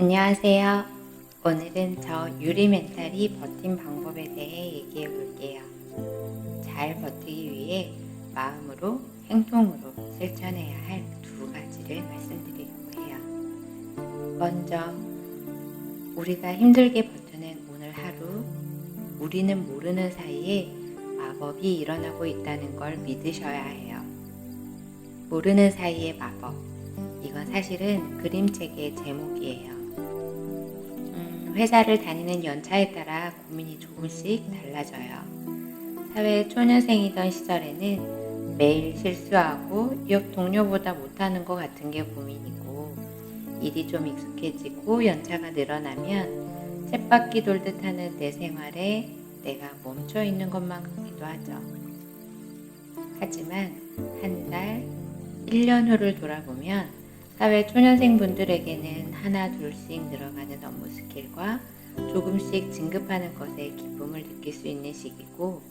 안녕하세요. 오늘은 저 유리 멘탈이 버틴 방법에 대해 얘기해 볼게요. 잘 버티기 위해 마음으로, 행동으로 실천해야 할 두 가지를 말씀드리려고 해요. 먼저, 우리가 힘들게 버티는 오늘 하루, 우리는 모르는 사이에 마법이 일어나고 있다는 걸 믿으셔야 해요. 모르는 사이의 마법. 이건 사실은 그림책의 제목이에요. 회사를 다니는 연차에 따라 고민이 조금씩 달라져요. 사회 초년생이던 시절에는 매일 실수하고 옆 동료보다 못하는 것 같은 게 고민이고, 일이 좀 익숙해지고 연차가 늘어나면 쳇바퀴 돌듯 하는 내 생활에 내가 멈춰 있는 것만 같기도 하죠. 하지만 한 달, 1년 후를 돌아보면 사회 초년생분들에게는 하나 둘씩 늘어가는 업무 스킬과 조금씩 진급하는 것에 기쁨을 느낄 수 있는 시기고,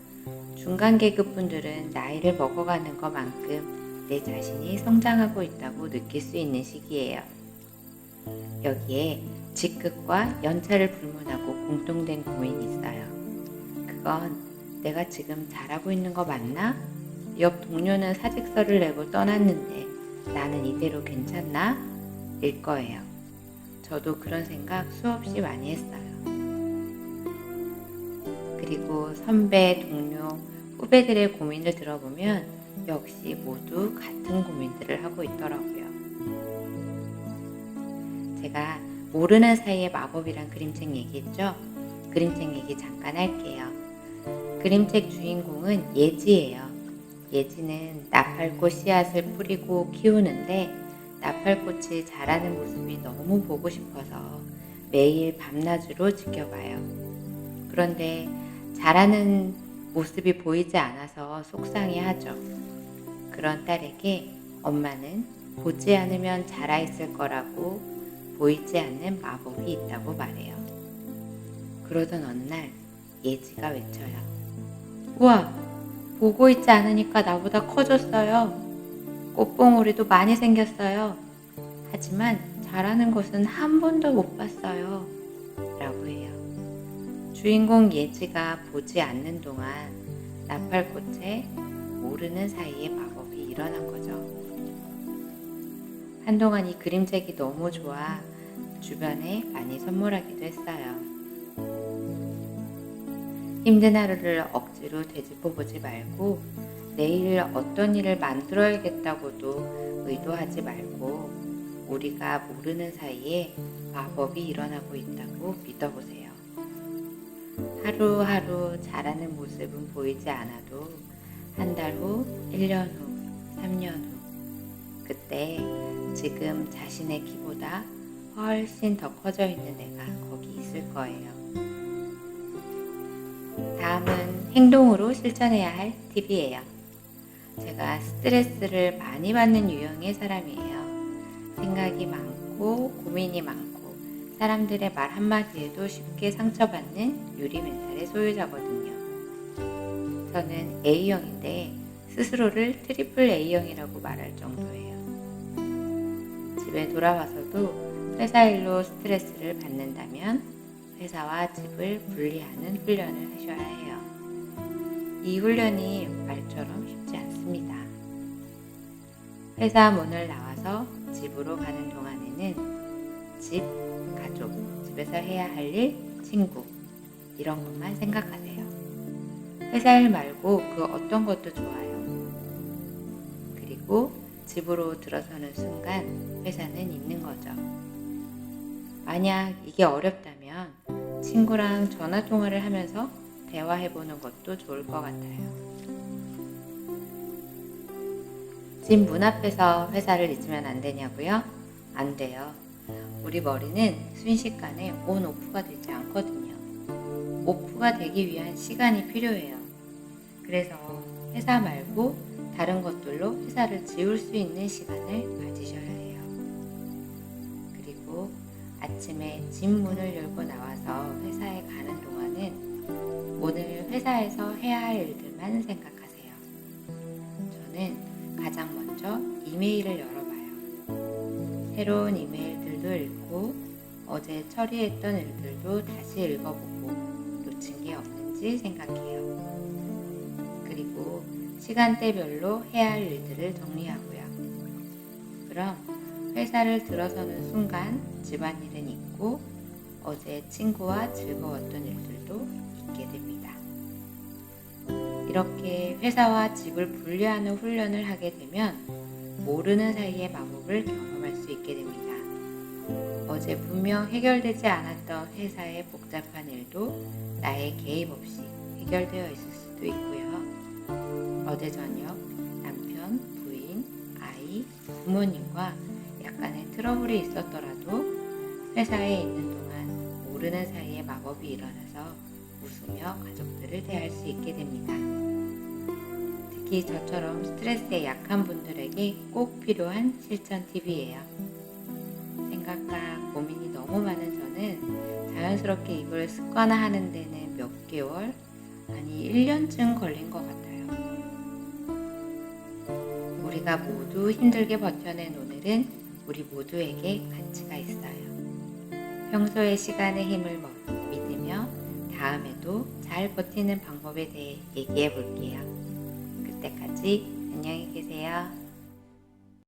중간 계급 분들은 나이를 먹어가는 것만큼 내 자신이 성장하고 있다고 느낄 수 있는 시기예요. 여기에 직급과 연차를 불문하고 공통된 고민이 있어요. 그건 내가 지금 잘하고 있는 거 맞나? 옆 동료는 사직서를 내고 떠났는데 나는 이대로 괜찮나? 일 거예요. 저도 그런 생각 수없이 많이 했어요. 그리고 선배, 동료, 후배들의 고민을 들어보면 역시 모두 같은 고민들을 하고 있더라고요. 제가 모르는 사이의 마법이란 그림책 얘기했죠? 그림책 얘기 잠깐 할게요. 그림책 주인공은 예지예요. 예지는 나팔꽃 씨앗을 뿌리고 키우는데 나팔꽃이 자라는 모습이 너무 보고 싶어서 매일 밤낮으로 지켜봐요. 그런데 자라는 모습이 보이지 않아서 속상해하죠. 그런 딸에게 엄마는 보지 않으면 자라있을 거라고 보이지 않는 마법이 있다고 말해요. 그러던 어느 날 예지가 외쳐요. 우와! 보고 있지 않으니까 나보다 커졌어요. 꽃봉오리도 많이 생겼어요. 하지만 자라는 것은 한 번도 못 봤어요. 라고 해요. 주인공 예지가 보지 않는 동안 나팔꽃에 모르는 사이에 마법이 일어난 거죠. 한동안 이 그림책이 너무 좋아 주변에 많이 선물하기도 했어요. 힘든 하루를 억지로 되짚어보지 말고 내일 어떤 일을 만들어야겠다고도 의도하지 말고 우리가 모르는 사이에 마법이 일어나고 있다고 믿어보세요. 하루하루 자라는 모습은 보이지 않아도 한 달 후, 1년 후, 3년 후 그때 지금 자신의 키보다 훨씬 더 커져 있는 애가 거기 있을 거예요. 다음은 행동으로 실천해야 할 팁이에요. 제가 스트레스를 많이 받는 유형의 사람이에요. 생각이 많고 고민이 많고 사람들의 말 한마디에도 쉽게 상처받는 유리 멘탈의 소유자거든요. 저는 A형인데 스스로를 트리플 A형이라고 말할 정도예요. 집에 돌아와서도 회사 일로 스트레스를 받는다면 회사와 집을 분리하는 훈련을 하셔야 해요. 이 훈련이 말처럼 쉽지 않습니다. 회사 문을 나와서 집으로 가는 동안에는 집, 가족, 집에서 해야 할 일, 친구 이런 것만 생각하세요. 회사 일 말고 그 어떤 것도 좋아요. 그리고 집으로 들어서는 순간 회사는 있는 거죠. 만약 이게 어렵다면 친구랑 전화통화를 하면서 대화해보는 것도 좋을 것 같아요. 집 문 앞에서 회사를 잊으면 안 되냐고요? 안 돼요. 우리 머리는 순식간에 온 오프가 되지 않거든요. 오프가 되기 위한 시간이 필요해요. 그래서 회사 말고 다른 것들로 회사를 지울 수 있는 시간을 가지셔야 해요. 그리고 아침에 집 문을 열고 나와서 회사에 가는 동안은 오늘 회사에서 해야 할 일들만 생각하세요. 저는 가장 먼저 이메일을 열어봐요. 새로운 이메일들도 읽고 어제 처리했던 일들도 다시 읽어보고 놓친 게 없는지 생각해요. 그리고 시간대별로 해야 할 일들을 정리하고요. 그럼 회사를 들어서는 순간 집안일은 있고 어제 친구와 즐거웠던 일들도 있게 됩니다. 이렇게 회사와 집을 분리하는 훈련을 하게 되면 모르는 사이에 마법을 경험할 수 있게 됩니다. 어제 분명 해결되지 않았던 회사의 복잡한 일도 나의 개입 없이 해결되어 있을 수도 있고요. 어제 저녁 남편, 부인, 아이, 부모님과 약간의 트러블이 있었더라도 회사에 있는 동안 모르는 사이에 마법이 일어나서 웃으며 가족들을 대할 수 있게 됩니다. 특히 저처럼 스트레스에 약한 분들에게 꼭 필요한 실천 팁이에요. 생각과 고민이 너무 많은 저는 자연스럽게 이걸 습관화하는 데는 몇 개월, 아니 1년쯤 걸린 것 같아요. 우리가 모두 힘들게 버텨낸 오늘은 우리 모두에게 가치가 있어요. 평소의 시간의 힘을 믿으며 다음에도 잘 버티는 방법에 대해 얘기해 볼게요. 그때까지 안녕히 계세요.